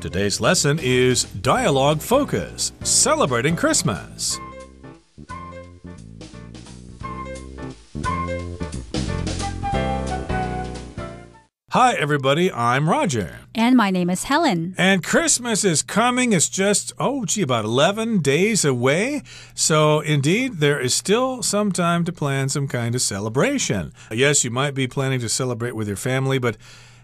Today's lesson is Dialogue Focus, Celebrating Christmas. Hi, everybody. I'm Roger. And my name is Helen. And Christmas is coming. It's just, about 11 days away. So, indeed, there is still some time to plan some kind of celebration. Yes, you might be planning to celebrate with your family, but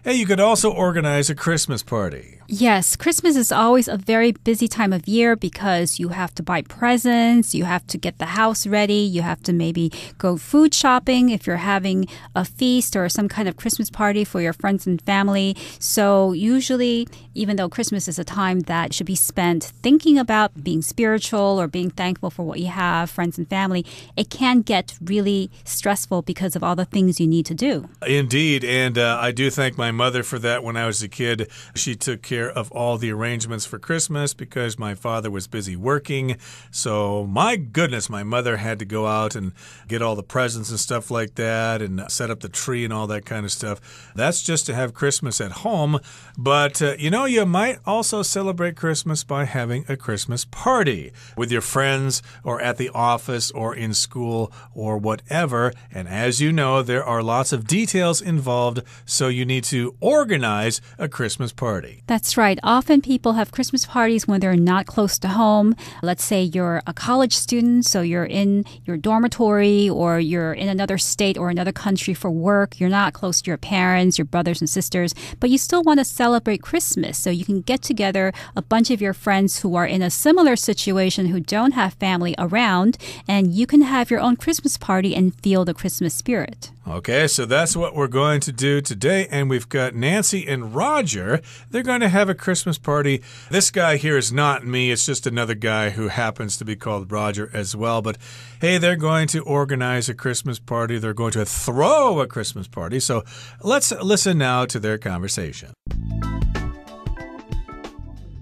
hey, you could also organize a Christmas party. Yes, Christmas is always a very busy time of year because you have to buy presents, you have to get the house ready, you have to maybe go food shopping if you're having a feast or some kind of Christmas party for your friends and family. So usually, even though Christmas is a time that should be spent thinking about being spiritual or being thankful for what you have, friends and family, it can get really stressful because of all the things you need to do. Indeed, and I do thank my mother for that. When I was a kid, she took care of all the arrangements for Christmas because my father was busy working. So my goodness, my mother had to go out and get all the presents and stuff like that and set up the tree and all that kind of stuff. That's just to have Christmas at home. But, you might also celebrate Christmas by having a Christmas party with your friends or at the office or in school or whatever. And as you know, there are lots of details involved, so you need to organize a Christmas party. That's right. Often people have Christmas parties when they're not close to home. Let's say you're a college student, so you're in your dormitory or you're in another state or another country for work. You're not close to your parents, your brothers and sisters, but you still want to celebrate Christmas. So you can get together a bunch of your friends who are in a similar situation who don't have family around, and you can have your own Christmas party and feel the Christmas spirit. Okay, so that's what we're going to do today. And we've got Nancy and Roger. They're going to have a Christmas party. This guy here is not me. It's just another guy who happens to be called Roger as well. But hey, they're going to organize a Christmas party. They're going to throw a Christmas party. So let's listen now to their conversation.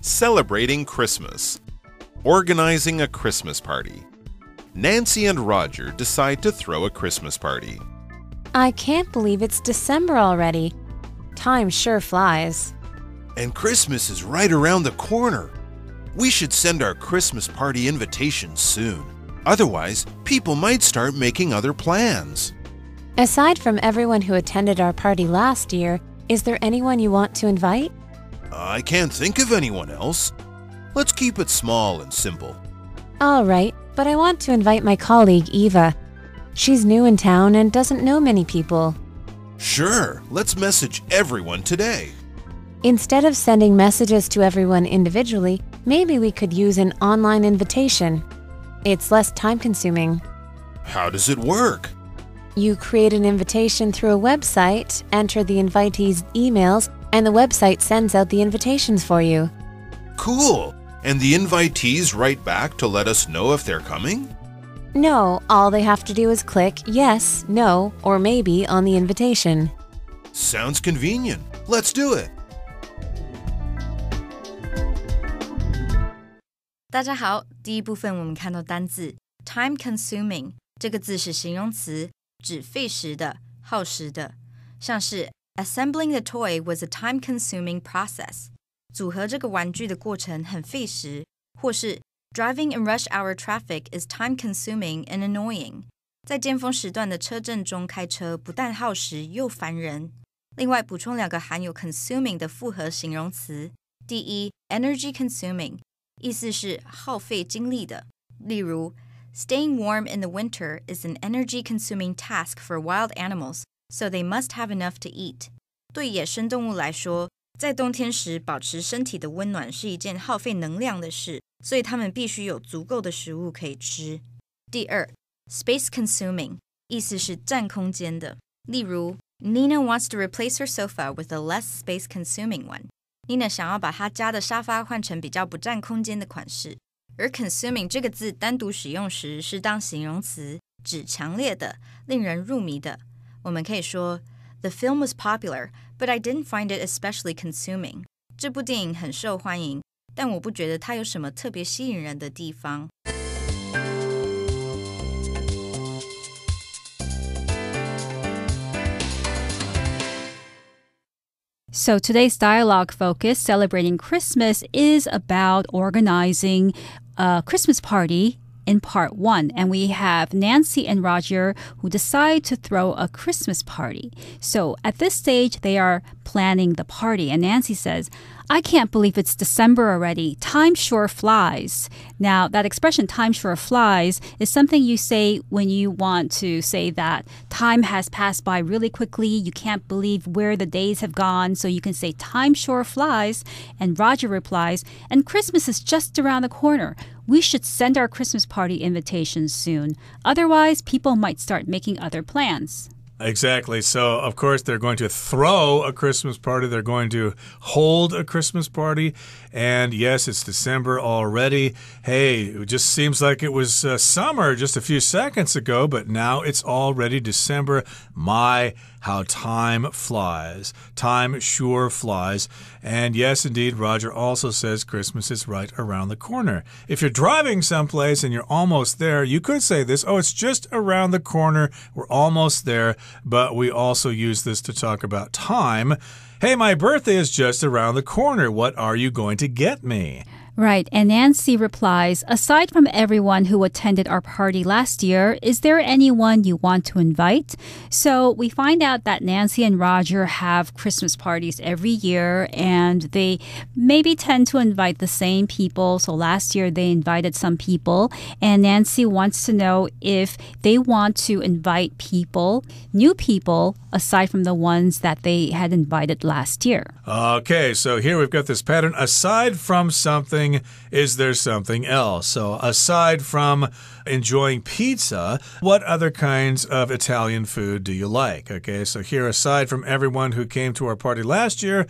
Celebrating Christmas. Organizing a Christmas party. Nancy and Roger decide to throw a Christmas party. I can't believe it's December already. Time sure flies. And Christmas is right around the corner. We should send our Christmas party invitations soon. Otherwise, people might start making other plans. Aside from everyone who attended our party last year, is there anyone you want to invite? I can't think of anyone else. Let's keep it small and simple. All right, but I want to invite my colleague Eva. She's new in town and doesn't know many people. Sure, let's message everyone today. Instead of sending messages to everyone individually, maybe we could use an online invitation. It's less time-consuming. How does it work? You create an invitation through a website, enter the invitees' emails, and the website sends out the invitations for you. Cool! And the invitees write back to let us know if they're coming? No, all they have to do is click yes, no, or maybe on the invitation. Sounds convenient. Let's do it. 大家好，第一部分我们看到单字 time-consuming 这个字是形容词，指费时的、耗时的，像是 Assembling the toy was a time-consuming process. 组合这个玩具的过程很费时，或是Driving in rush hour traffic is time-consuming and annoying. 在尖峰时段的车阵中开车不但耗时又烦人。另外补充两个含有 consuming 的复合形容词。第一 energy consuming 意思是耗费精力的，例如 Staying warm in the winter is an energy consuming task for wild animals, so they must have enough to eat. 对野生动物来说，在冬天时保持身体的温暖是一件耗费能量的事，所以他们必须有足够的食物可以吃。第二 space consuming 意思是占空间的，例如 Nina wants to replace her sofa with a less space consuming one. Nina 想要把她家的沙发换成比较不占空间的款式。而 consuming 这个字单独使用时是当形容词，指强烈的、令人入迷的。我们可以说 The film was popular, but I didn't find it especially consuming. 这部电影很受欢迎，但我不觉得它有什么特别吸引人的地方。So today's dialogue focus, celebrating Christmas, is about organizing a Christmas party in part 1. And we have Nancy and Roger who decide to throw a Christmas party. So at this stage, they are planning the party. And Nancy says, I can't believe it's December already. Time sure flies. Now, that expression, time sure flies, is something you say when you want to say that time has passed by really quickly. You can't believe where the days have gone. So you can say, time sure flies. And Roger replies, and Christmas is just around the corner. We should send our Christmas party invitations soon. Otherwise, people might start making other plans. Exactly. So, of course, they're going to throw a Christmas party. They're going to hold a Christmas party. And yes, it's December already. Hey, it just seems like it was summer just a few seconds ago, but now it's already December. My, how time flies. Time sure flies. And yes, indeed, Roger also says Christmas is right around the corner. If you're driving someplace and you're almost there, you could say this, oh, it's just around the corner. We're almost there. But we also use this to talk about time. Hey, my birthday is just around the corner. What are you going to get me? Right. And Nancy replies, aside from everyone who attended our party last year, is there anyone you want to invite? So we find out that Nancy and Roger have Christmas parties every year, and they maybe tend to invite the same people. So last year they invited some people, and Nancy wants to know if they want to invite people, new people, aside from the ones that they had invited last year. Okay, so here we've got this pattern. Aside from something, is there something else? So aside from enjoying pizza, what other kinds of Italian food do you like? Okay, so here, aside from everyone who came to our party last year,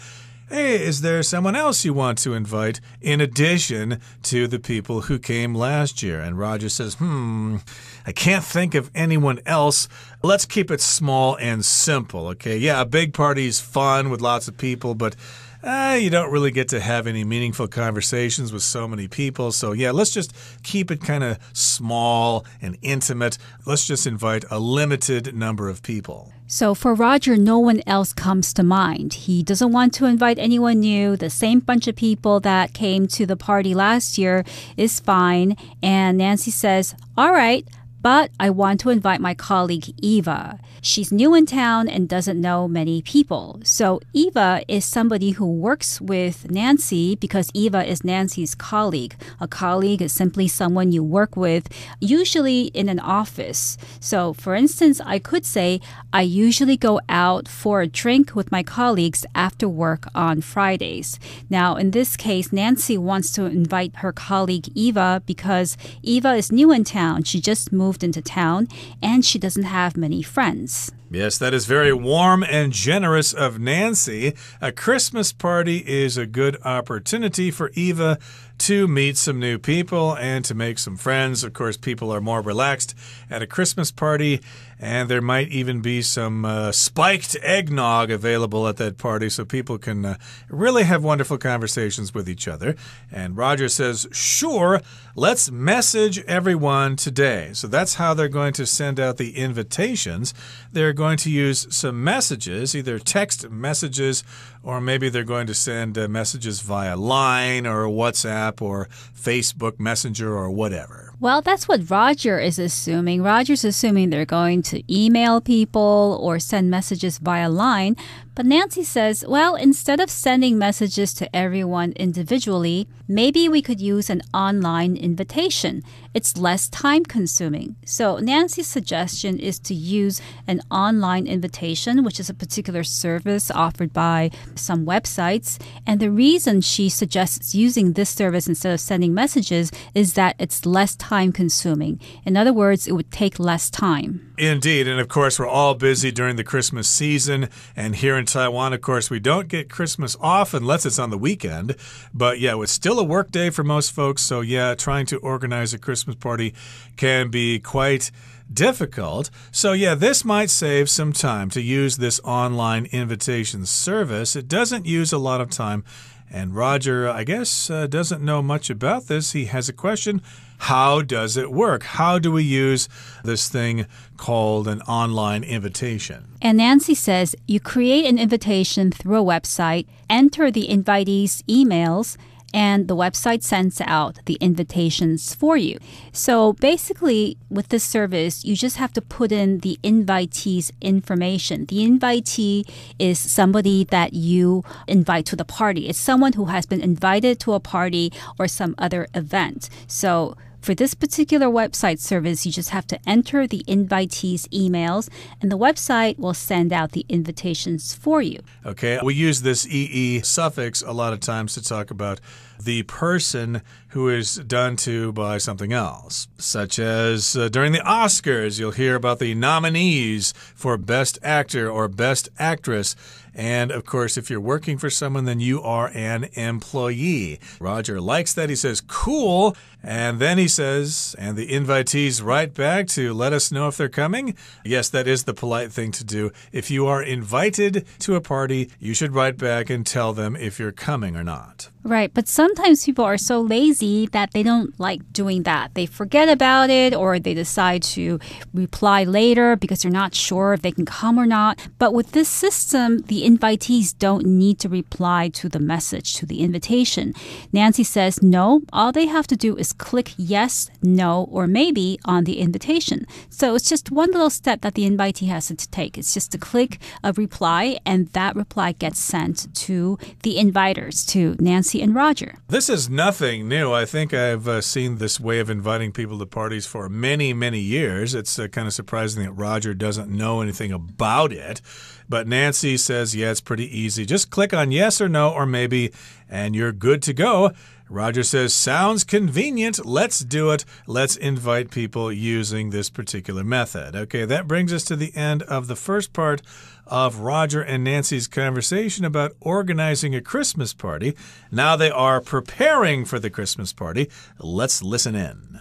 hey, is there someone else you want to invite in addition to the people who came last year? And Roger says, I can't think of anyone else. Let's keep it small and simple, okay? Yeah, a big party is fun with lots of people, but you don't really get to have any meaningful conversations with so many people. So yeah, let's just keep it kind of small and intimate. Let's just invite a limited number of people. So for Roger, no one else comes to mind. He doesn't want to invite anyone new. The same bunch of people that came to the party last year is fine. And Nancy says, all right, but I want to invite my colleague Eva. She's new in town and doesn't know many people. So Eva is somebody who works with Nancy because Eva is Nancy's colleague. A colleague is simply someone you work with, usually in an office. So for instance, I could say, I usually go out for a drink with my colleagues after work on Fridays. Now, in this case, Nancy wants to invite her colleague Eva because Eva is new in town. She just moved into town and she doesn't have many friends. Yes, that is very warm and generous of Nancy. A Christmas party is a good opportunity for Eva to meet some new people and to make some friends. Of course, people are more relaxed at a Christmas party, and there might even be some spiked eggnog available at that party so people can really have wonderful conversations with each other. And Roger says, sure, let's message everyone today. So that's how they're going to send out the invitations. They're going to use some messages, either text messages, or maybe they're going to send messages via Line or WhatsApp or Facebook Messenger or whatever. Well, that's what Roger is assuming. Roger's assuming they're going to email people or send messages via Line. But Nancy says, well, instead of sending messages to everyone individually, maybe we could use an online invitation. It's less time-consuming. So Nancy's suggestion is to use an online invitation, which is a particular service offered by some websites. And the reason she suggests using this service instead of sending messages is that it's less time-consuming. In other words, it would take less time. Indeed. And of course, we're all busy during the Christmas season. And here in Taiwan, of course, we don't get Christmas off unless it's on the weekend. But yeah, it's still a work day for most folks. So yeah, trying to organize a Christmas party can be quite difficult. So yeah, this might save some time to use this online invitation service. It doesn't use a lot of time. And Roger, I guess, doesn't know much about this. He has a question. How does it work? How do we use this thing called an online invitation? And Nancy says you create an invitation through a website, enter the invitees' emails, and the website sends out the invitations for you. So basically, with this service, you just have to put in the invitee's information. The invitee is somebody that you invite to the party. It's someone who has been invited to a party or some other event. So for this particular website service, you just have to enter the invitee's emails, and the website will send out the invitations for you. Okay, we use this EE suffix a lot of times to talk about the person who is done to by something else, such as during the Oscars, you'll hear about the nominees for Best Actor or Best Actress. And, of course, if you're working for someone, then you are an employee. Roger likes that. He says, cool. And then he says, and the invitees write back to let us know if they're coming. Yes, that is the polite thing to do. If you are invited to a party, you should write back and tell them if you're coming or not. Right, but sometimes people are so lazy that they don't like doing that. They forget about it or they decide to reply later because they're not sure if they can come or not. But with this system, the invitees don't need to reply to the message, to the invitation. Nancy says no, all they have to do is click yes, no, or maybe on the invitation. So it's just one little step that the invitee has to take. It's just to click a reply, and that reply gets sent to the inviters, to Nancy and Roger. This is nothing new. I think I've seen this way of inviting people to parties for many, many years. It's kind of surprising that Roger doesn't know anything about it. But Nancy says, yeah, it's pretty easy. Just click on yes or no or maybe, and you're good to go. Roger says, sounds convenient. Let's do it. Let's invite people using this particular method. Okay, that brings us to the end of the first part of Roger and Nancy's conversation about organizing a Christmas party. Now they are preparing for the Christmas party. Let's listen in.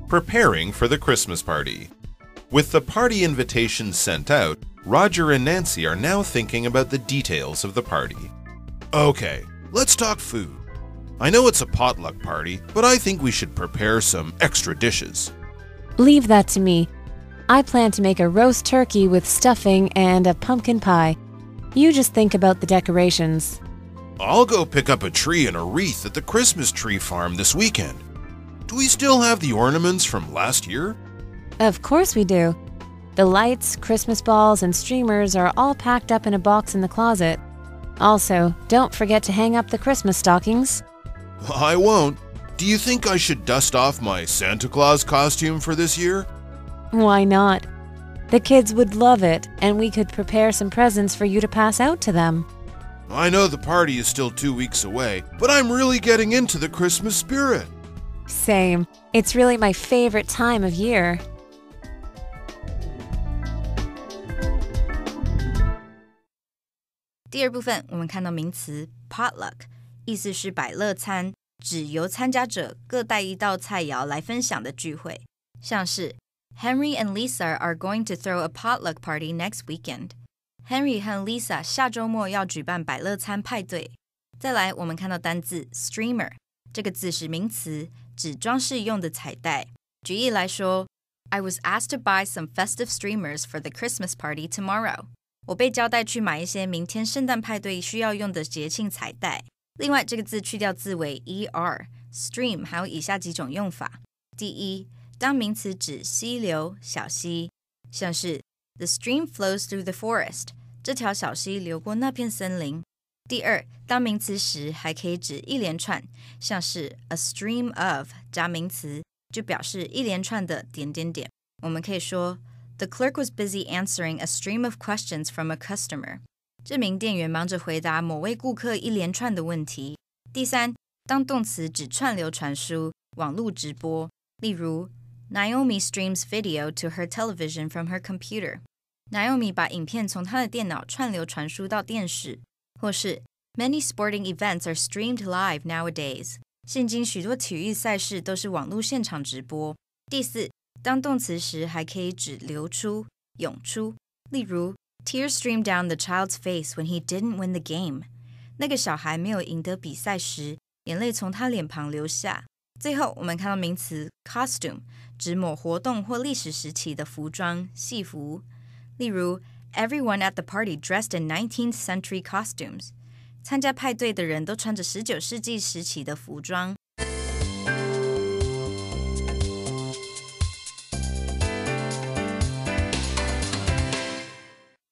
Preparing for the Christmas party. With the party invitation sent out, Roger and Nancy are now thinking about the details of the party. Okay, let's talk food. I know it's a potluck party, but I think we should prepare some extra dishes. Leave that to me. I plan to make a roast turkey with stuffing and a pumpkin pie. You just think about the decorations. I'll go pick up a tree and a wreath at the Christmas tree farm this weekend. Do we still have the ornaments from last year? Of course we do. The lights, Christmas balls, and streamers are all packed up in a box in the closet. Also, don't forget to hang up the Christmas stockings. I won't. Do you think I should dust off my Santa Claus costume for this year? Why not? The kids would love it, and we could prepare some presents for you to pass out to them. I know the party is still 2 weeks away, but I'm really getting into the Christmas spirit. Same. It's really my favorite time of year. 第二部分，我们看到名词 potluck， 意思是百乐餐，指由参加者各带一道菜肴来分享的聚会，像是 Henry and Lisa are going to throw a potluck party next weekend. Henry 和 Lisa 下周末要举办百乐餐派对。再来，我们看到单字 streamer， 这个字是名词，指装饰用的彩带。举例来说 I was asked to buy some festive streamers for the Christmas party tomorrow. 我被交代去买一些明天圣诞派对需要用的节庆彩带。另外，这个字去掉字尾 er stream 还有以下几种用法。第一，当名词指溪流、小溪，像是 The stream flows through the forest， 这条小溪流过那片森林。第二，当名词时还可以指一连串，像是 a stream of 加名词，就表示一连串的点点点。我们可以说The clerk was busy answering a stream of questions from a customer. 这名店员忙着回答某位顾客一连串的问题。第三，当动词指串流传输、网络直播，例如 Naomi streams video to her television from her computer. Naomi 把影片从她的电脑串流传输到电视。或是 Many sporting events are streamed live nowadays. 现今许多体育赛事都是网络现场直播。第四，当动词时还可以指流出、涌出，例如 Tears streamed down the child's face when he didn't win the game. 那个小孩没有赢得比赛时，眼泪从他脸庞流下。最后，我们看到名词 costume， 指某活动或历史时期的服装、戏服。例如 Everyone at the party dressed in 19th century costumes. 参加派对的人都穿着19世纪时期的服装。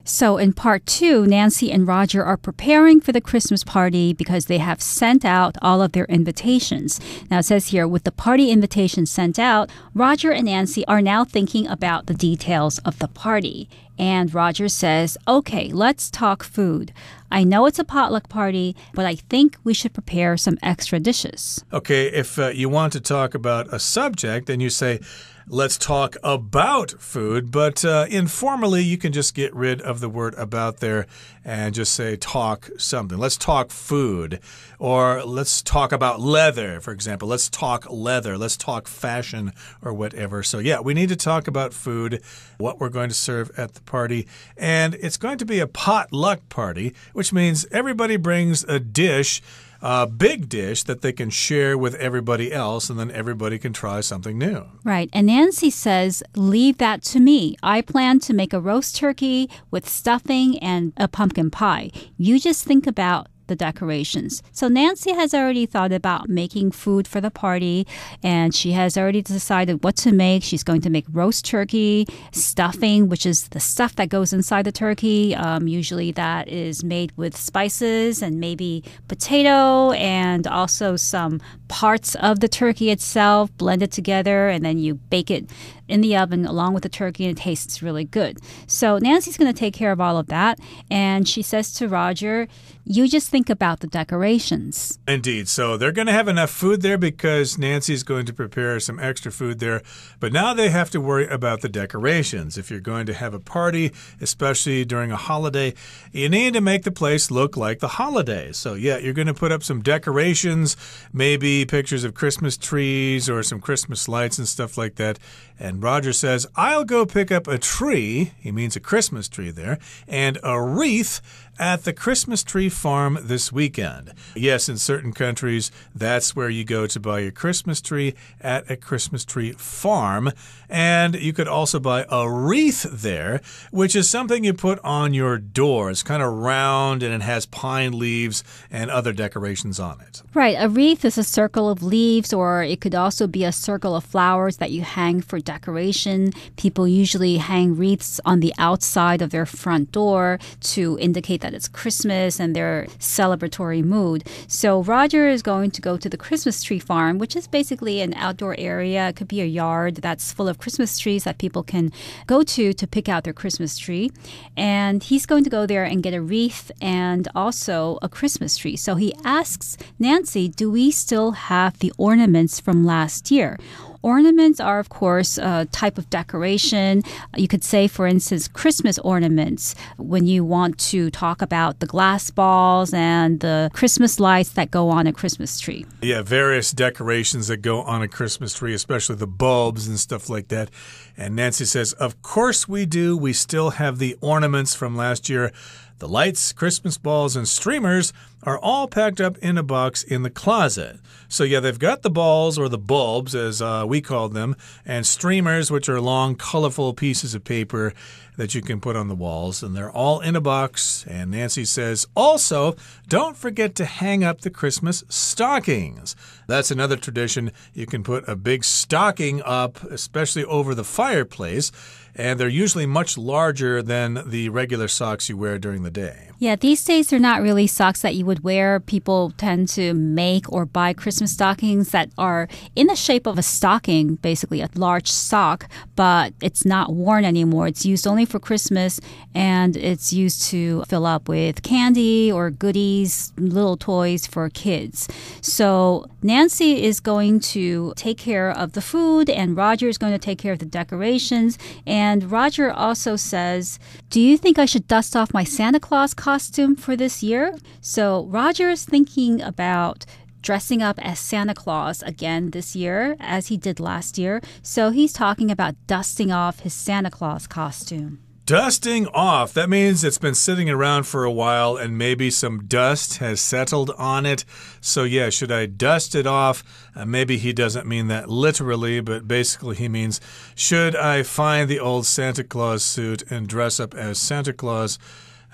So in part 2, Nancy and Roger are preparing for the Christmas party because they have sent out all of their invitations. Now it says here, with the party invitation sent out, Roger and Nancy are now thinking about the details of the party. And Roger says, okay, let's talk food. I know it's a potluck party, but I think we should prepare some extra dishes. Okay, if you want to talk about a subject, then you say, let's talk about food, but informally, you can just get rid of the word about there and just say talk something. Let's talk food, or let's talk about leather, for example. Let's talk leather. Let's talk fashion or whatever. So yeah, we need to talk about food, what we're going to serve at the party, and it's going to be a potluck party, which means everybody brings a dish, a big dish that they can share with everybody else, and then everybody can try something new. Right. And Nancy says, leave that to me. I plan to make a roast turkey with stuffing and a pumpkin pie. You just think about the decorations. So Nancy has already thought about making food for the party, and she has already decided what to make. She's going to make roast turkey, stuffing, which is the stuff that goes inside the turkey. Usually that is made with spices and maybe potato and also some parts of the turkey itself blended together, and then you bake it in the oven along with the turkey, and it tastes really good. So Nancy's going to take care of all of that, and she says to Roger, you just think about the decorations. Indeed. So they're going to have enough food there because Nancy's going to prepare some extra food there. But now they have to worry about the decorations. If you're going to have a party, especially during a holiday, you need to make the place look like the holiday. So yeah, you're going to put up some decorations, maybe pictures of Christmas trees or some Christmas lights and stuff like that. And Roger says, I'll go pick up a tree, he means a Christmas tree there, and a wreath at the Christmas tree farm this weekend. Yes, in certain countries, that's where you go to buy your Christmas tree, at a Christmas tree farm. And you could also buy a wreath there, which is something you put on your door. It's kind of round and it has pine leaves and other decorations on it. Right. A wreath is a circle of leaves, or it could also be a circle of flowers that you hang for decoration. People usually hang wreaths on the outside of their front door to indicate that it's Christmas and their celebratory mood. So Roger is going to go to the Christmas tree farm, which is basically an outdoor area. It could be a yard that's full of Christmas trees that people can go to pick out their Christmas tree. And he's going to go there and get a wreath and also a Christmas tree. So he asks Nancy, do we still have the ornaments from last year? Ornaments are, of course, a type of decoration. You could say, for instance, Christmas ornaments when you want to talk about the glass balls and the Christmas lights that go on a Christmas tree. Yeah, various decorations that go on a Christmas tree, especially the bulbs and stuff like that. And Nancy says, of course we do. We still have the ornaments from last year. The lights, Christmas balls, and streamers are all packed up in a box in the closet. So yeah, they've got the balls, or the bulbs as we call them, and streamers, which are long, colorful pieces of paper that you can put on the walls, and they're all in a box. And Nancy says, also, don't forget to hang up the Christmas stockings. That's another tradition. You can put a big stocking up, especially over the fireplace, and they're usually much larger than the regular socks you wear during the day. Yeah, these days they're not really socks that you would wear. People tend to make or buy Christmas stockings that are in the shape of a stocking, basically a large sock, but it's not worn anymore. It's used only for Christmas, and it's used to fill up with candy or goodies, little toys for kids. So Nancy is going to take care of the food, and Roger is going to take care of the decorations. And Roger also says, do you think I should dust off my Santa Claus costume for this year? So Roger is thinking about dressing up as Santa Claus again this year, as he did last year. So he's talking about dusting off his Santa Claus costume. Dusting off. That means it's been sitting around for a while and maybe some dust has settled on it. So yeah, should I dust it off? Maybe he doesn't mean that literally, but basically he means, should I find the old Santa Claus suit and dress up as Santa Claus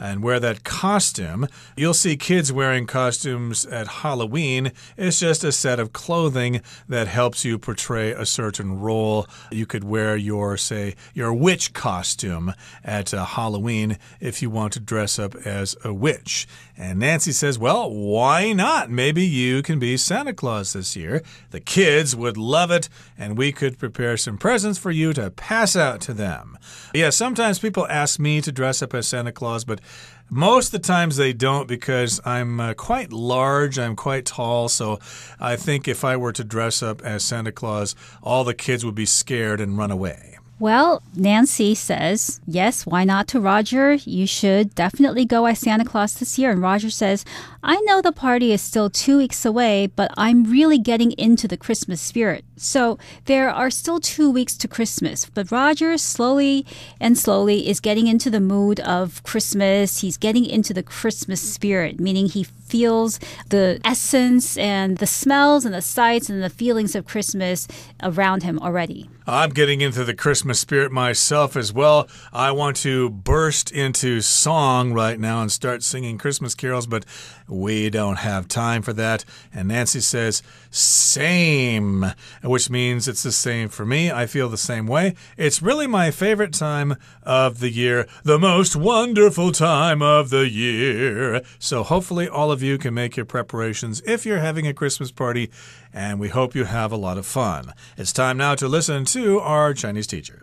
and wear that costume? You'll see kids wearing costumes at Halloween. It's just a set of clothing that helps you portray a certain role. You could wear your witch costume at Halloween if you want to dress up as a witch. And Nancy says, well, why not? Maybe you can be Santa Claus this year. The kids would love it, and we could prepare some presents for you to pass out to them. Yeah, sometimes people ask me to dress up as Santa Claus, but most of the times they don't because I'm quite large, I'm quite tall, so I think if I were to dress up as Santa Claus, all the kids would be scared and run away. Well, Nancy says, yes, why not to Roger? You should definitely go as Santa Claus this year. And Roger says, I know the party is still 2 weeks away, but I'm really getting into the Christmas spirit. So there are still 2 weeks to Christmas. But Roger slowly is getting into the mood of Christmas. He's getting into the Christmas spirit, meaning he feels the essence and the smells and the sights and the feelings of Christmas around him already. I'm getting into the Christmas spirit myself as well. I want to burst into song right now and start singing Christmas carols, but we don't have time for that. And Nancy says, same, which means it's the same for me. I feel the same way. It's really my favorite time of the year, the most wonderful time of the year. So hopefully all of you can make your preparations if you're having a Christmas party, and we hope you have a lot of fun. It's time now to listen to our Chinese teacher.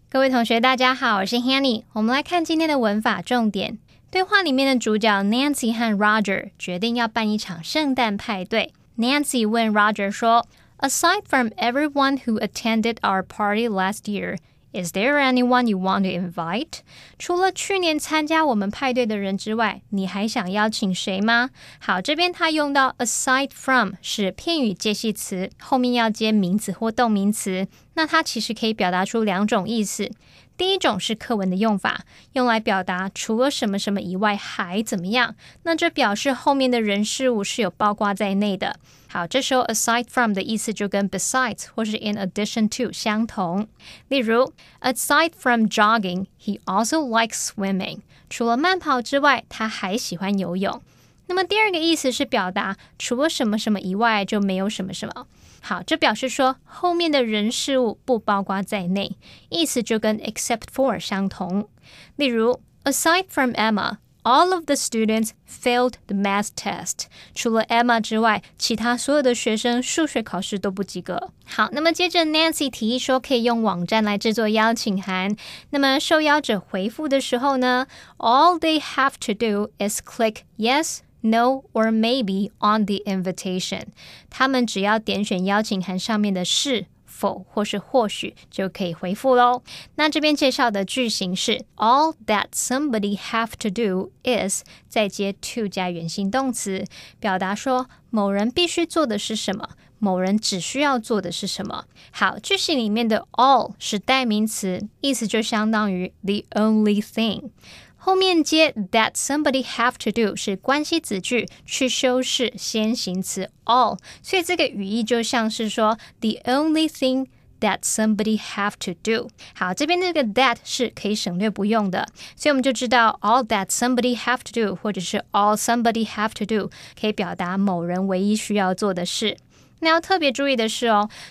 各位同学大家好，我是 Hanny。 我们来看今天的文法重点。对话里面的主角 Nancy 和 Roger 决定要办一场圣诞派对。 Nancy 问 Roger 说， Aside from everyone who attended our party last year, is there anyone you want to invite? 除了去年参加我们派对的人之外，你还想邀请谁吗？好，这边他用到 aside from 是片语介系词，后面要接名词或动名词，那它其实可以表达出两种意思。第一种是课文的用法，用来表达除了什么什么以外还怎么样，那这表示后面的人事物是有包括在内的。好，这时候 aside from 的意思就跟 besides 或是 in addition to 相同。例如 aside from jogging, he also likes swimming. 除了慢跑之外，他还喜欢游泳。那么第二个意思是表达除了什么什么以外就没有什么什么。好，这表示说后面的人事物不包括在内，意思就跟 except for 相同。例如 aside from Emma, all of the students failed the math test. 除了 Emma 之外，其他所有的学生数学考试都不及格。好，那么接着 Nancy 提议说可以用网站来制作邀请函。那么受邀者回复的时候呢， all they have to do is click yes,No or maybe on the invitation. 他们只要点选邀请函上面的是否或是或许就可以回复咯。那这边介绍的句型是 All that somebody have to do is 再接 to 加原形动词，表达说某人必须做的是什么，某人只需要做的是什么。好，句型里面的 all 是代名词，意思就相当于 the only thing。后面接 that somebody have to do 是关系子句去修饰先行词 all， 所以这个语义就像是说 the only thing that somebody have to do。 好，这边这个 that 是可以省略不用的，所以我们就知道 all that somebody have to do 或者是 all somebody have to do 可以表达某人唯一需要做的事。那要特别注意的是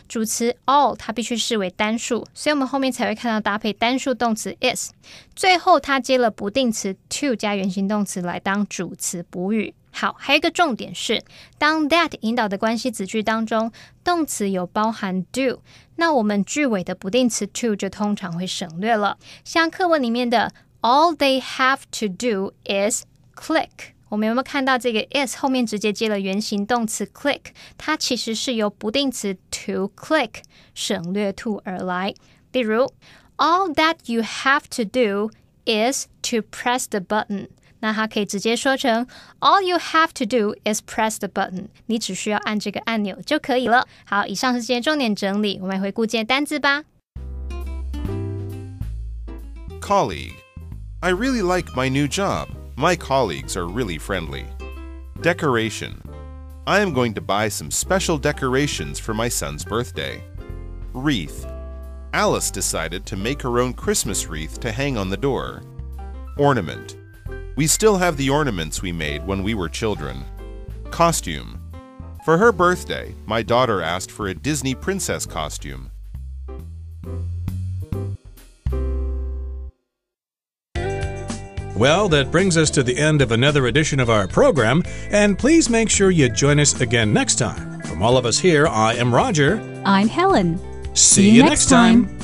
主词 all 它必须视为单数，所以我们后面才会看到搭配单数动词 is， 最后它接了不定词 to 加原形动词来当主词补语。好，还有一个重点是，当 that 引导的关系子句当中，动词有包含 do， 那我们句尾的不定词 to 就通常会省略了。像课文里面的 all they have to do is click，我们有没有看到这个 is 后面直接接了原形动词 click， 它其实是由不定词 to click 省略 to 而来。例如 all that you have to do is to press the button，那它可以直接说成 All you have to do is press the button. 你只需要按这个按钮就可以了。好，以上是今天重点整理，我们来回顾今天单字吧。Colleague. I really like my new job. My colleagues are really friendly. Decoration. I am going to buy some special decorations for my son's birthday. Wreath. Alice decided to make her own Christmas wreath to hang on the door. Ornament. We still have the ornaments we made when we were children. Costume. For her birthday, my daughter asked for a Disney princess costume. Well, that brings us to the end of another edition of our program, and please make sure you join us again next time. From all of us here, I am Roger. I'm Helen. See you next time.